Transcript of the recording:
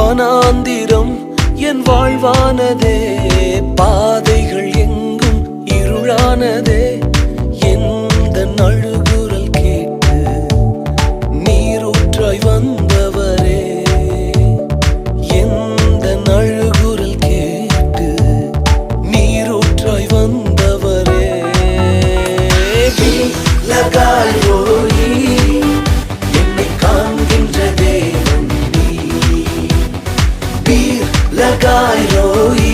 வானாந்திரம் என் வாழ்வானதே, பாதைகள் எங்கும் இருளானதே. எந்த அழுகுரல் கேட்டு நீரூற்றாய் வந்தவரே, எந்த அழுகுரல் கேட்டு நீரூற்றாய் வந்தவரே. லகாய் ரோயி, என்னை காண்கின்ற தேவன் நீ. லகாய் ரோயி,